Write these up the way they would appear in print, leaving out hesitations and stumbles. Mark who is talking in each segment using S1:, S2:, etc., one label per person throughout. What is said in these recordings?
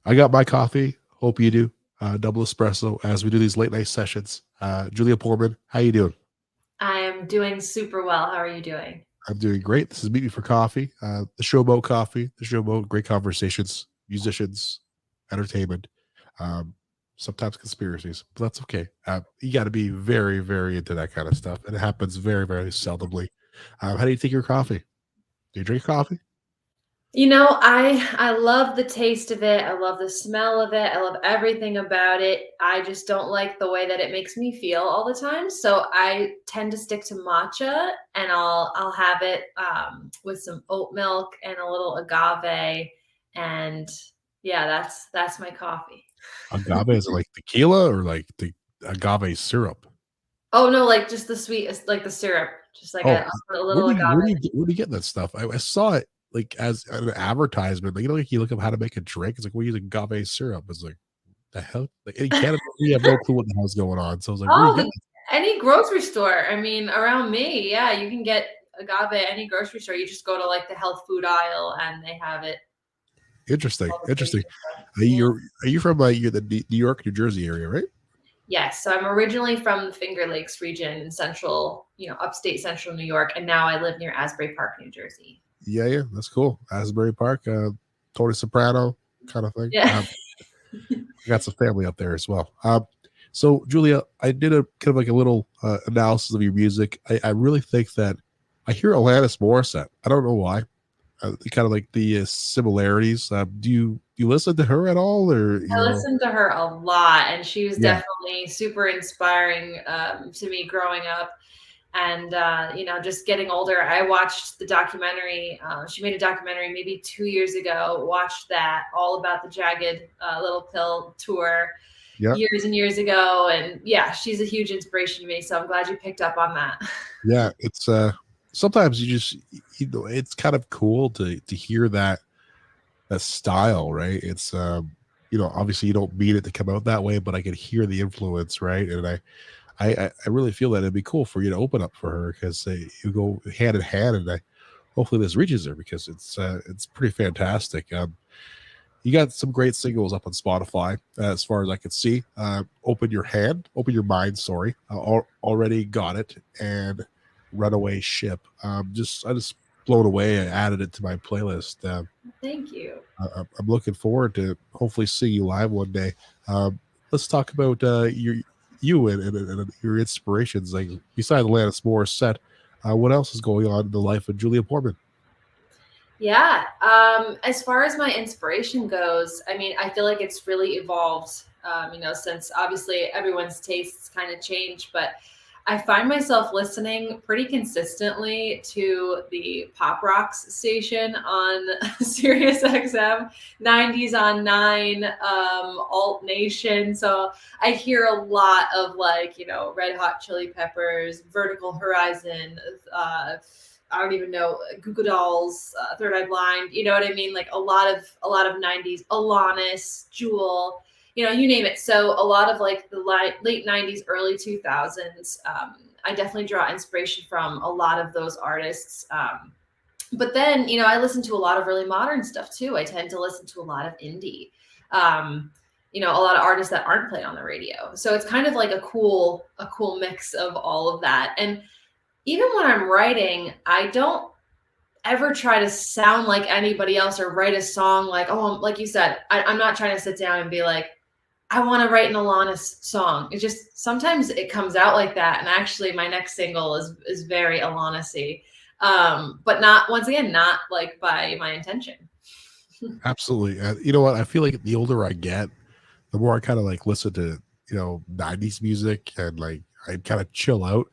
S1: I got my coffee. Hope you do. Double espresso as we do these late night sessions. Julia Poorman, how you doing?
S2: I am doing super well. How are you doing?
S1: I'm doing great. This is Meet Me for Coffee, the showboat coffee, the showboat, great conversations, musicians, entertainment, um, sometimes conspiracies, but that's okay. You got to be very, very into that kind of stuff. And it happens very, very seldomly. How do you take your coffee? Do you drink coffee?
S2: I love the taste of it. I love the smell of it. I love everything about it. I just don't like the way that it makes me feel all the time. So I tend to stick to matcha, and I'll have it with some oat milk and a little agave, and yeah, that's my coffee.
S1: Agave is it like tequila or like the agave syrup?
S2: Oh no, like just the sweet, like the syrup, just like
S1: Oh,
S2: a little agave.
S1: where do you get that stuff? I saw it like as an advertisement. Like like you look up how to make a drink. It's like we use agave syrup. It's like the hell. Like in Canada, we have no clue what the hell's going on. So I was like, where do you
S2: Oh,
S1: get this?
S2: any grocery store. I mean, around me, yeah, you can get agave at any grocery store. You just go to like the health food aisle and they have it.
S1: Interesting,
S2: All the
S1: interesting.
S2: flavors and stuff.
S1: Are
S2: Yeah.
S1: you from you're the New York, New Jersey area, right?
S2: Yes. So I'm originally from the Finger Lakes region in central, upstate central New York, and now I live near Asbury Park, New Jersey.
S1: Yeah, yeah, that's cool. Asbury Park, Tony Soprano kind of thing.
S2: Yeah.
S1: I got some family up there as well. So Julia, I did a kind of like a little analysis of your music. I really think that I hear Alanis Morissette. I don't know why. Kind of like the similarities. Do you listen to her at all, or
S2: I listened to her a lot, and she was
S1: Yeah,
S2: definitely super inspiring to me growing up. And just getting older, I watched the documentary. She made a documentary maybe 2 years ago. Watched that, all about the Jagged Little Pill tour
S1: yeah,
S2: years and years ago. And yeah, she's a huge inspiration to me. So I'm glad you picked up on that.
S1: yeah. It's sometimes you just it's kind of cool to hear that style, right? It's obviously you don't mean it to come out that way, but I can hear the influence, right? And I really feel that it'd be cool for you to open up for her because you go hand in hand, and hopefully this reaches her because it's pretty fantastic. You got some great singles up on Spotify, as far as I can see. Open your mind. Sorry, already got it, and Runaway Ship. I just blown away. I added it to my playlist.
S2: Thank you.
S1: I'm looking forward to hopefully seeing you live one day. Um, let's talk about you and your inspirations. Like besides Alanis Morissette, what else is going on in the life of Julia Poorman?
S2: Yeah. As far as my inspiration goes, I mean, I feel like it's really evolved, since obviously everyone's tastes kind of change, but I find myself listening pretty consistently to the pop rocks station on Sirius XM, 90s on 9, Alt Nation. So I hear a lot of like, Red Hot Chili Peppers, Vertical Horizon, I don't even know, Google Dolls, Third Eye Blind. You know what I mean? Like a lot of 90s, Alanis, Jewel, you name it. So a lot of like the late 90s, early 2000s. I definitely draw inspiration from a lot of those artists. But then, I listen to a lot of really modern stuff too. I tend to listen to a lot of indie. A lot of artists that aren't played on the radio. So it's kind of like a cool mix of all of that. And even when I'm writing, I don't ever try to sound like anybody else or write a song like, oh, like you said, I'm not trying to sit down and be like, I want to write an Alanis song. It just sometimes it comes out like that. And actually, my next single is very Alanis-y, but not, once again, not like by my intention.
S1: Absolutely. You know what? I feel like the older I get, the more I kind of like listen to 90s music and like I kind of chill out.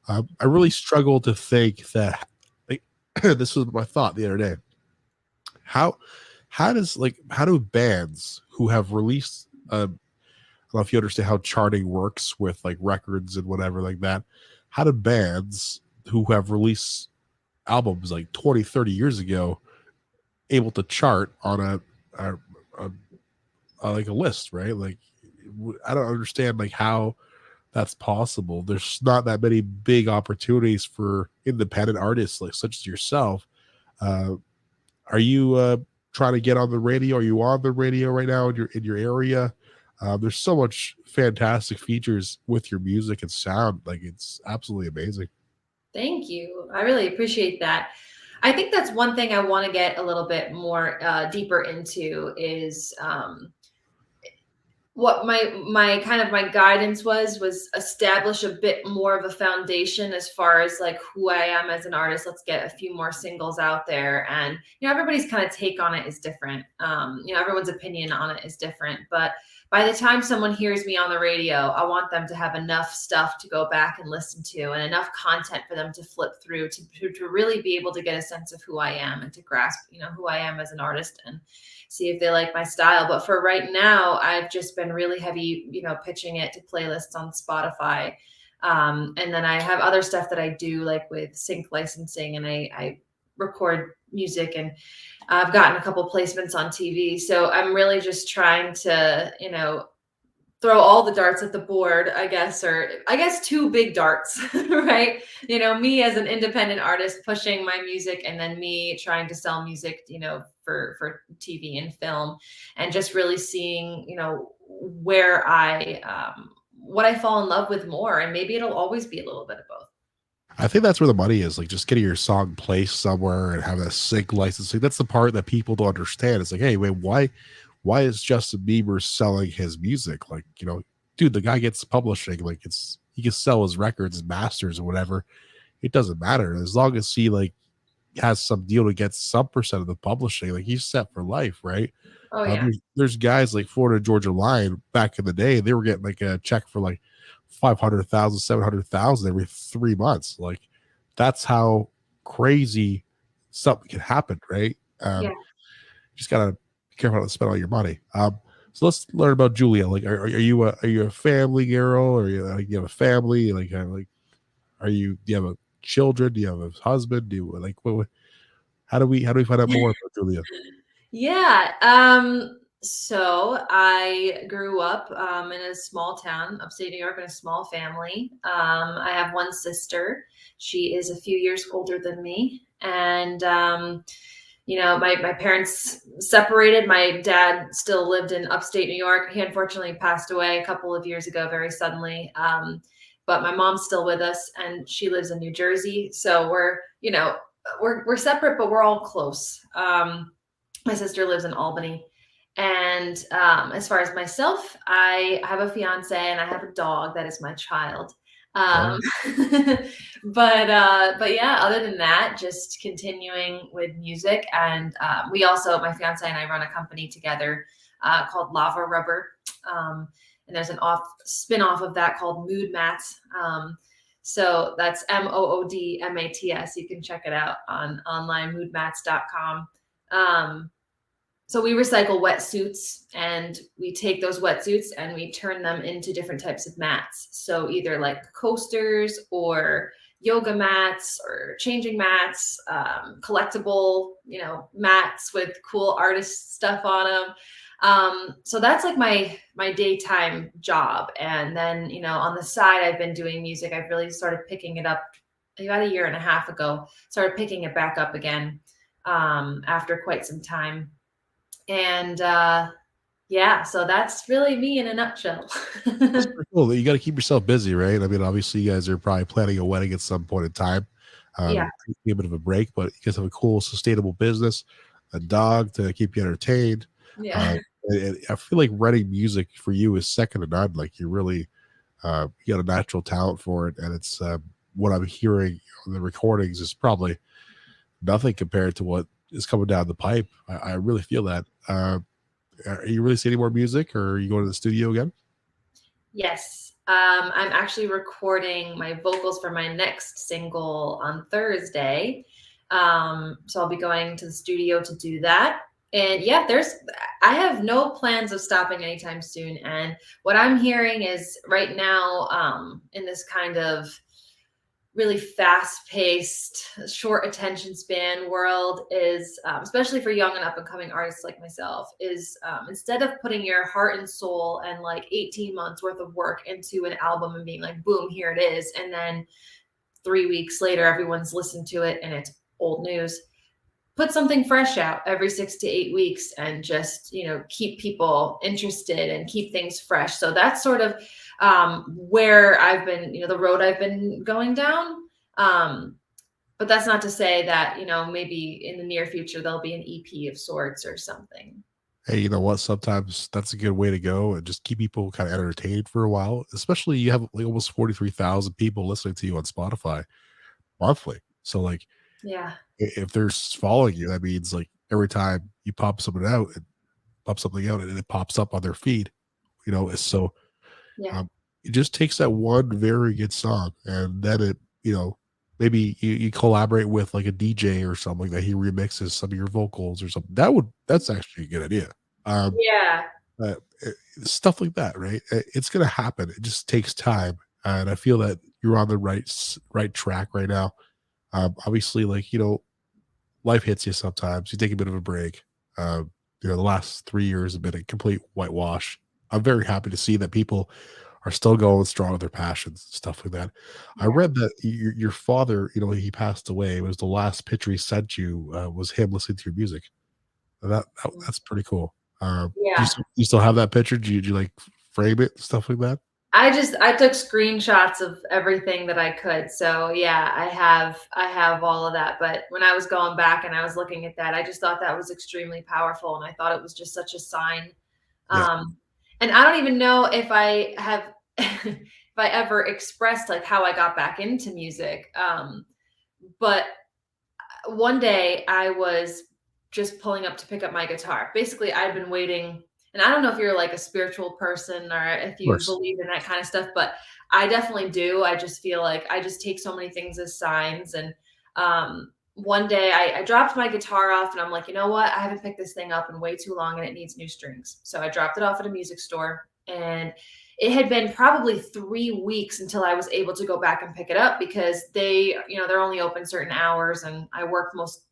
S1: I really struggle to think that like, this was my thought the other day. How how do bands who have released I don't know if you understand how charting works with like records and whatever like that. How do bands who have released albums like 20, 30 years ago able to chart on a, a, like a list, right? Like I don't understand like how that's possible. There's not that many big opportunities for independent artists like such as yourself. Uh, are you trying to get on the radio? Are you on the radio right now in your area? There's so much fantastic features with your music and sound. Like it's absolutely amazing.
S2: Thank you. I really appreciate that. I think that's one thing I want to get a little bit more deeper into is what my kind of my guidance was establish a bit more of a foundation as far as like who I am as an artist. Let's get a few more singles out there, and everybody's kind of take on it is different. Everyone's opinion on it is different, but by the time someone hears me on the radio, I want them to have enough stuff to go back and listen to, and enough content for them to flip through to really be able to get a sense of who I am and to grasp who I am as an artist and see if they like my style. But for right now, I've just been really heavy, pitching it to playlists on Spotify. And then I have other stuff that I do like with sync licensing, and I record music, and I've gotten a couple placements on TV. So I'm really just trying to, throw all the darts at the board, I guess, or I guess two big darts, right? Me as an independent artist pushing my music, and then me trying to sell music, for TV and film, and just really seeing, where what I fall in love with more. And maybe it'll always be a little bit of both.
S1: I think that's where the money is, like just getting your song placed somewhere and having a sync licensing. That's the part that people don't understand. It's like, hey, wait, why is Justin Bieber selling his music? Like, dude, the guy gets publishing. Like he can sell his records and masters or whatever. It doesn't matter. As long as he like has some deal to get some percent of the publishing, like he's set for life, right?
S2: Oh yeah.
S1: There's guys like Florida Georgia Line back in the day, they were getting like a check for like 500,000, 700,000 every 3 months. Like that's how crazy something can happen, right?
S2: Yeah.
S1: Just gotta be careful not to spend all your money. So let's learn about Julia. Like, are you a family girl, or you have a family? Like, do you have a children? Do you have a husband? Do you like how do we find out more about Julia?
S2: Yeah. So I grew up in a small town, upstate New York, in a small family. I have one sister. She is a few years older than me. And, my parents separated. My dad still lived in upstate New York. He unfortunately passed away a couple of years ago, very suddenly. But my mom's still with us, and she lives in New Jersey. So we're separate, but we're all close. My sister lives in Albany. And as far as myself, I have a fiance and I have a dog that is my child.
S1: Oh,
S2: But yeah, other than that, just continuing with music. And my fiance and I run a company together called Lava Rubber. And there's an spin-off of that called Mood Mats. So that's MOODMATS. You can check it out on online, moodmats.com. So we recycle wetsuits, and we take those wetsuits and we turn them into different types of mats. So either like coasters or yoga mats or changing mats, collectible, mats with cool artist stuff on them. So that's like my daytime job. And then, on the side, I've been doing music. I've really started picking it up about a year and a half ago, started picking it back up again after quite some time. And so that's really me in a nutshell.
S1: that's pretty cool. You got to keep yourself busy, right? I mean, obviously, you guys are probably planning a wedding at some point in time.
S2: Yeah.
S1: Take a bit of a break, but you guys have a cool, sustainable business, a dog to keep you entertained.
S2: Yeah.
S1: And I feel like writing music for you is second to none. Like you really, you got a natural talent for it, and it's what I'm hearing on the recordings is probably nothing compared to what is coming down the pipe. I really feel that. Are you really seeing any more music, or are you going to the studio again?
S2: Yes. I'm actually recording my vocals for my next single on Thursday. So I'll be going to the studio to do that. And yeah, I have no plans of stopping anytime soon. And what I'm hearing is right now, in this kind of really fast-paced, short attention span world is, especially for young and up-and-coming artists like myself, is instead of putting your heart and soul and like 18 months worth of work into an album and being like, boom, here it is, and then 3 weeks later, everyone's listened to it and it's old news. put something fresh out every 6 to 8 weeks and just, keep people interested and keep things fresh. So that's sort of where I've been, the road I've been going down. Um, but that's not to say that, maybe in the near future there'll be an EP of sorts or something.
S1: Hey, you know what? Sometimes that's a good way to go and just keep people kind of entertained for a while. Especially you have like almost 43,000 people listening to you on Spotify monthly. So like
S2: Yeah.
S1: if they're following you, that means like every time you pop something out and it pops up on their feed, so
S2: Yeah.
S1: um, it just takes that one very good song and then maybe you collaborate with like a DJ or something that he remixes some of your vocals or something. That's actually a good idea. Um,
S2: Yeah.
S1: uh, uh, Stuff like that, right? It's gonna happen. It just takes time, and I feel that you're on the right track right now. Obviously, like life hits you sometimes. You take a bit of a break. The last 3 years have been a complete whitewash. I'm very happy to see that people are still going strong with their passions, stuff like that. I
S2: Yeah.
S1: read that your father, he passed away. It was the last picture he sent you was him listening to your music. That's pretty cool.
S2: Yeah.
S1: You still have that picture? Do you like frame it, stuff like that?
S2: I took screenshots of everything that I could. So yeah, I have all of that. But when I was going back and I was looking at that, I just thought that was extremely powerful, and I thought it was just such a sign.
S1: Yeah,
S2: And I don't even know if I have if I ever expressed like how I got back into music. But one day I was just pulling up to pick up my guitar. Basically, I'd been waiting, and I don't know if you're like a spiritual person or if
S1: of
S2: you
S1: course.
S2: believe in that kind of stuff, but I definitely do. I just feel like I just take so many things as signs. And one day I dropped my guitar off and I'm like, you know what? I haven't picked this thing up in way too long and it needs new strings. So I dropped it off at a music store, and it had been probably 3 weeks until I was able to go back and pick it up because they're only open certain hours, and I work most,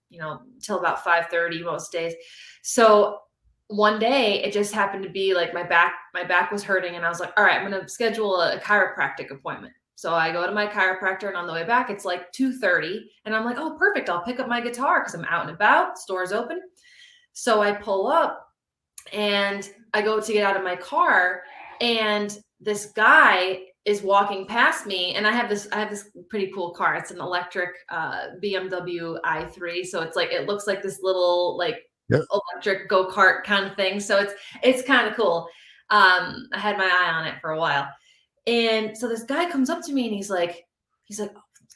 S2: till about 5:30 most days. So one day it just happened to be like my back was hurting, and I was like, all right, I'm going to schedule a chiropractic appointment. So I go to my chiropractor, and on the way back it's like 2:30, and I'm like, oh, perfect, I'll pick up my guitar because I'm out and about, store's open. So I pull up and I go to get out of my car, and this guy is walking past me, and I have this pretty cool car. It's an electric BMW i3, so it's like it looks like this little like
S1: Yeah.
S2: electric go-kart kind of thing. So it's kind of cool. I had my eye on it for a while. And so this guy comes up to me and he's like,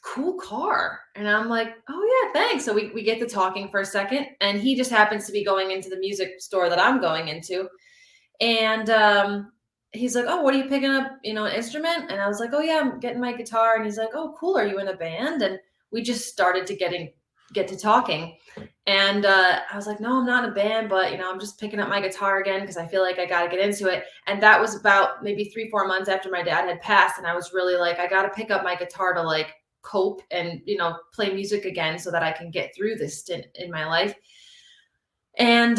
S2: cool car. And I'm like, oh yeah, thanks. So we get to talking for a second, and he just happens to be going into the music store that I'm going into. And he's like, oh, what are you picking up, an instrument? And I was like, oh yeah, I'm getting my guitar. And he's like, oh, cool. Are you in a band? And we just started to get to talking. And I was like, no, I'm not in a band, but I'm just picking up my guitar again because I feel like I got to get into it. And that was about maybe 3, 4 months after my dad had passed, and I was really like, I got to pick up my guitar to like cope and play music again so that I can get through this stint in my life. And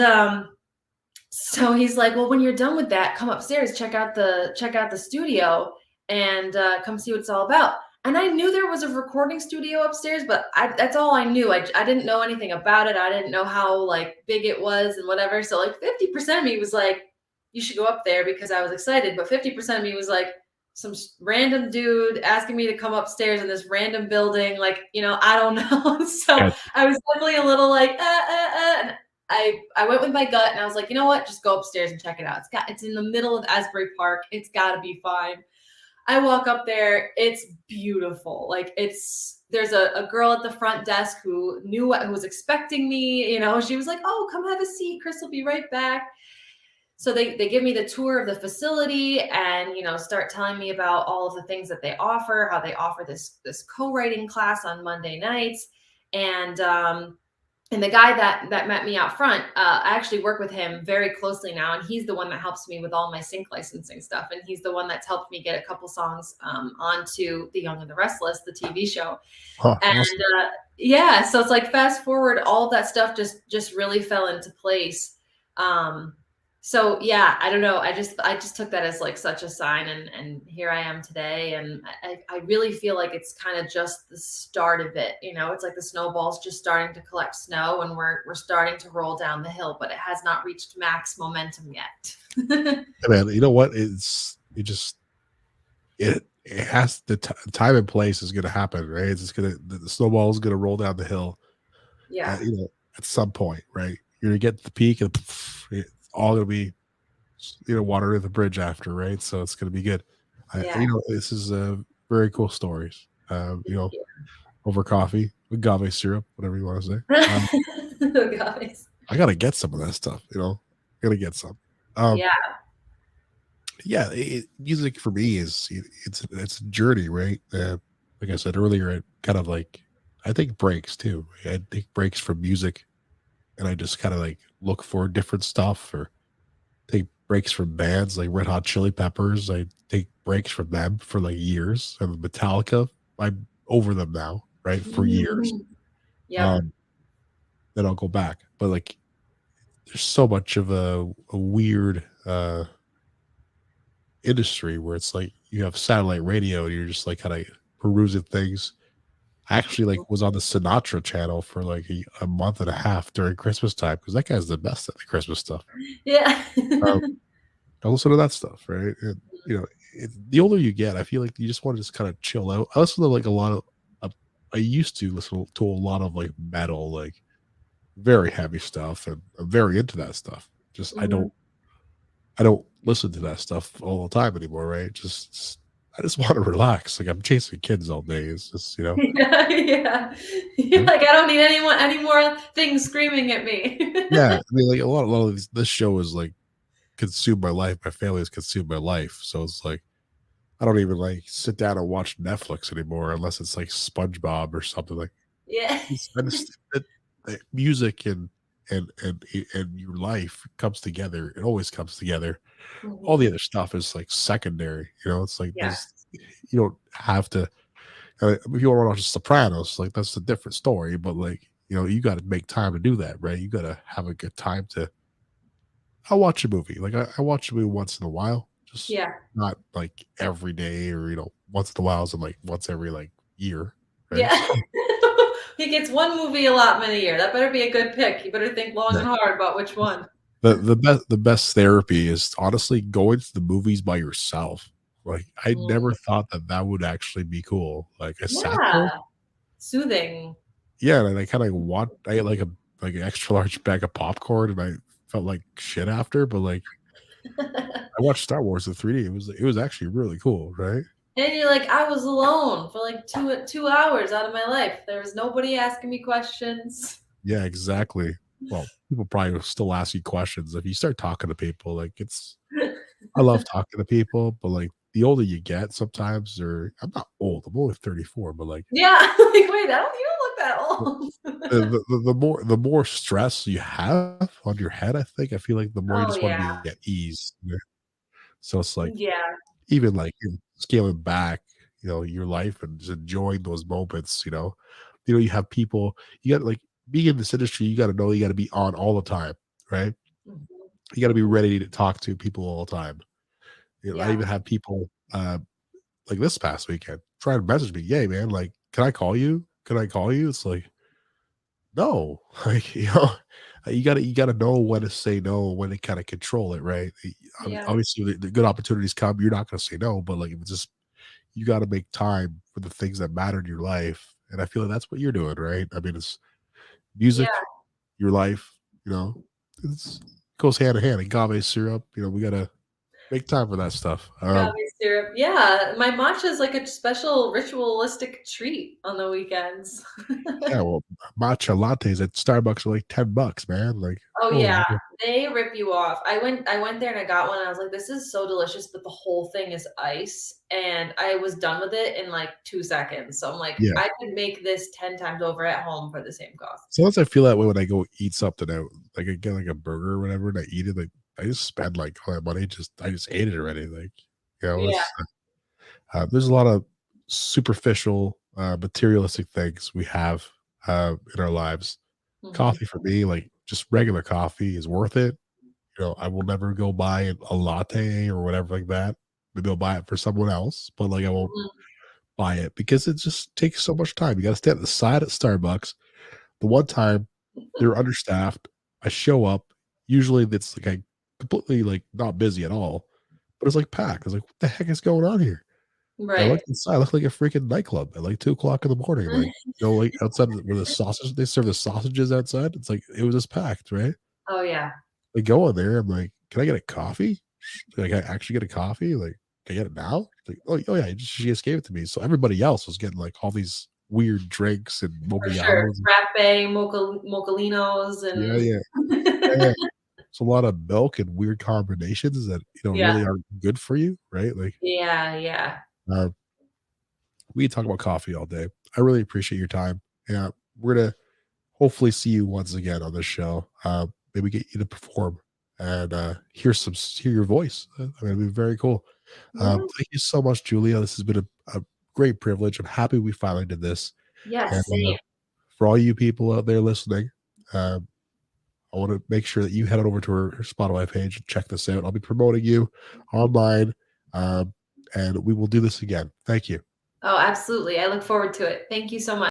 S2: so he's like, well, when you're done with that, come upstairs, check out the studio, and come see what it's all about. And I knew there was a recording studio upstairs, but that's all I knew. I didn't know anything about it. I didn't know how like big it was and whatever. So like 50% of me was like, you should go up there because I was excited. But 50% of me was like, some random dude asking me to come upstairs in this random building. Like, I don't know. So
S1: Yeah.
S2: I was definitely a little like, and I went with my gut, and I was like, you know what? Just go upstairs and check it out. It's in the middle of Asbury Park. It's got to be fine. I walk up there. It's beautiful. Like there's a girl at the front desk who who was expecting me. She was like, oh, come have a seat. Chris will be right back. So they give me the tour of the facility, and start telling me about all of the things that they offer, how they offer this co-writing class on Monday nights. And the guy that met me out front, I actually work with him very closely now, and he's the one that helps me with all my sync licensing stuff, and he's the one that's helped me get a couple songs onto The Young and the Restless, the TV show.
S1: Huh,
S2: And
S1: awesome.
S2: yeah, so it's like fast forward, all of that stuff just really fell into place. Um, So yeah, I don't know. I just took that as like such a sign, and here I am today, and I really feel like it's kind of just the start of it. You know, it's like the snowball's just starting to collect snow, and we're starting to roll down the hill, but it has not reached max momentum yet.
S1: Hey, man, you know what? It just it has time and place is gonna happen, right? It's just gonna the snowball is gonna roll down the hill
S2: Yeah,
S1: at at some point, right? You're gonna get to the peak and it's all gonna be water in the bridge after, right? So it's gonna be good.
S2: yeah.
S1: This is very cool stories. Over coffee, with agave syrup, whatever you want to say.
S2: Oh, guys.
S1: I gotta get some of that stuff, gotta get some. Um,
S2: Yeah.
S1: yeah, music for me is it's a journey, right? Like I said earlier, it kind of like I take breaks too. I take breaks from music, and I just kind of like look for different stuff, or take breaks from bands like Red Hot Chili Peppers. I take breaks from them for like years. And Metallica, I'm over them now, right? For years.
S2: Yep.
S1: Um, then I'll go back. But like there's so much of a weird industry where it's like you have satellite radio and you're just like kind of perusing things. I actually like was on the Sinatra channel for like a month and a half during Christmas time because that guy's the best at the Christmas stuff.
S2: Yeah.
S1: Um, I listen to that stuff, right? And the older you get, I feel like you just want to just kind of chill out. I listen to like a lot of. Uh, I used to listen to a lot of like metal, like very heavy stuff, and I'm very into that stuff. Just
S2: Mhm.
S1: I don't listen to that stuff all the time anymore, right? I just want to relax. Like I'm chasing kids all day. It's just
S2: Yeah, yeah. You're
S1: yeah.
S2: like, I don't need anyone any more things screaming at me.
S1: Yeah, I mean, like a lot of this show is like consumed my life. My family has consumed my life, so it's like I don't even like sit down and watch Netflix anymore unless it's like SpongeBob or something like.
S2: Yeah.
S1: I just music and your life comes together. It always comes together. All the
S2: Mhm.
S1: other stuff is like secondary. It's like
S2: Yeah.
S1: this. You don't have to. If you want to watch The Sopranos, like that's a different story. But like you got to make time to do that, right? You got to have a good time to. I'll watch a movie. Like I watch a movie once in a while, just
S2: Yeah.
S1: not like every day or once in a while, and like once every like year, right?
S2: Yeah. He gets one movie allotment a year. That better be a good pick. You better think long
S1: Yeah.
S2: and hard about which one.
S1: The best therapy is honestly going to the movies by yourself. Like I
S2: Mm.
S1: never thought that that would actually be cool. Like I sat there,
S2: Yeah. Soothing.
S1: yeah, and I kind of want I ate like an extra large bag of popcorn, and I felt like shit after. But like I watched Star Wars in 3D. It was actually really cool, right?
S2: And you're like, I was alone for like 2 hours out of my life. There was nobody asking me questions.
S1: Yeah, exactly. Well, people probably will still ask you questions if you start talking to people. Like I love talking to people, but like the older you get, sometimes or I'm not old. I'm only 34, but like
S2: Yeah. Like, wait, you don't look that old.
S1: the more stress you have on your head, I feel like the more you
S2: Oh
S1: just want to
S2: yeah.
S1: be at ease. So it's like
S2: Yeah.
S1: even like scaling back, your life and just enjoying those moments. You have people. You got like being in this industry. You got to know you got to be on all the time, right?
S2: Mhm.
S1: You got to be ready to talk to people all the time. I
S2: Yeah.
S1: even have people like this past weekend try to message me, "Yay, man! Like, can I call you? Can I call you?" It's like, no, like you gotta know when to say no, when to kind of control it, right?
S2: Yeah.
S1: Obviously, the good opportunities come. You're not gonna say no, but like it's just you got to make time for the things that matter in your life, and I feel like that's what you're doing, right? I mean, it's
S2: Yeah.
S1: music, your life, it's goes hand in hand. Agave syrup, we gotta make time for that stuff.
S2: Agave syrup. Yeah. My matcha is like a special ritualistic treat on the weekends.
S1: Yeah, well, matcha lattes at Starbucks are like $10, man. Like,
S2: Oh
S1: holy
S2: yeah,
S1: shit.
S2: they rip you off. I went there and I got one and I was like, this is so delicious, but the whole thing is ice. And I was done with it in like 2 seconds. So I'm like,
S1: Yeah.
S2: I could make this 10 times over at home for the same cost.
S1: Sometimes I feel that way when I go eat something out, like I get like a burger or whatever, and I eat it. Like I just spend like all that money. I just ate it already. Like,
S2: Yeah.
S1: there's a lot of superficial, materialistic things we have in our lives.
S2: Mhm.
S1: Coffee for me, like just regular coffee, is worth it. I will never go buy a latte or whatever like that. Maybe I'll buy it for someone else, but like I won't
S2: Mhm.
S1: buy it because it just takes so much time. You got to stand at the side at Starbucks. The one time they're understaffed, I show up. Usually it's like I completely like not busy at all, but it's like packed. I was like, what the heck is going on here? I
S2: Right.
S1: looked inside, I looked like a freaking nightclub at like 2 o'clock in the morning. Like, like outside where the sausage they serve the sausages outside. It's like it was just packed, right?
S2: Oh, yeah.
S1: I go in there, I'm like, "Can I get a coffee? Like, I actually get a coffee? Like, can I get it now?" Like, "Oh, yeah, she just gave it to me." So everybody else was getting, like, all these weird drinks and
S2: For sure.
S1: mojitos.
S2: Frappe, mochalinos,
S1: Yeah,
S2: and
S1: yeah. Yeah. It's a lot of milk and weird combinations that,
S2: yeah.
S1: really aren't good for you, right? Like,
S2: Yeah, yeah.
S1: uh, we can talk about coffee all day. I really appreciate your time. Yeah, we're gonna hopefully see you once again on this show. Maybe get you to perform and hear your voice. I mean, it'd be very cool.
S2: Yeah.
S1: Thank you so much, Julia. This has been a great privilege. I'm happy we finally did this. And
S2: Yes, same.
S1: for all you people out there listening, uh, I want to make sure that you head on over to her Spotify page and check this out. I'll be promoting you online, um, and we will do this again. Thank you.
S2: Oh, absolutely. I look forward to it. Thank you so much.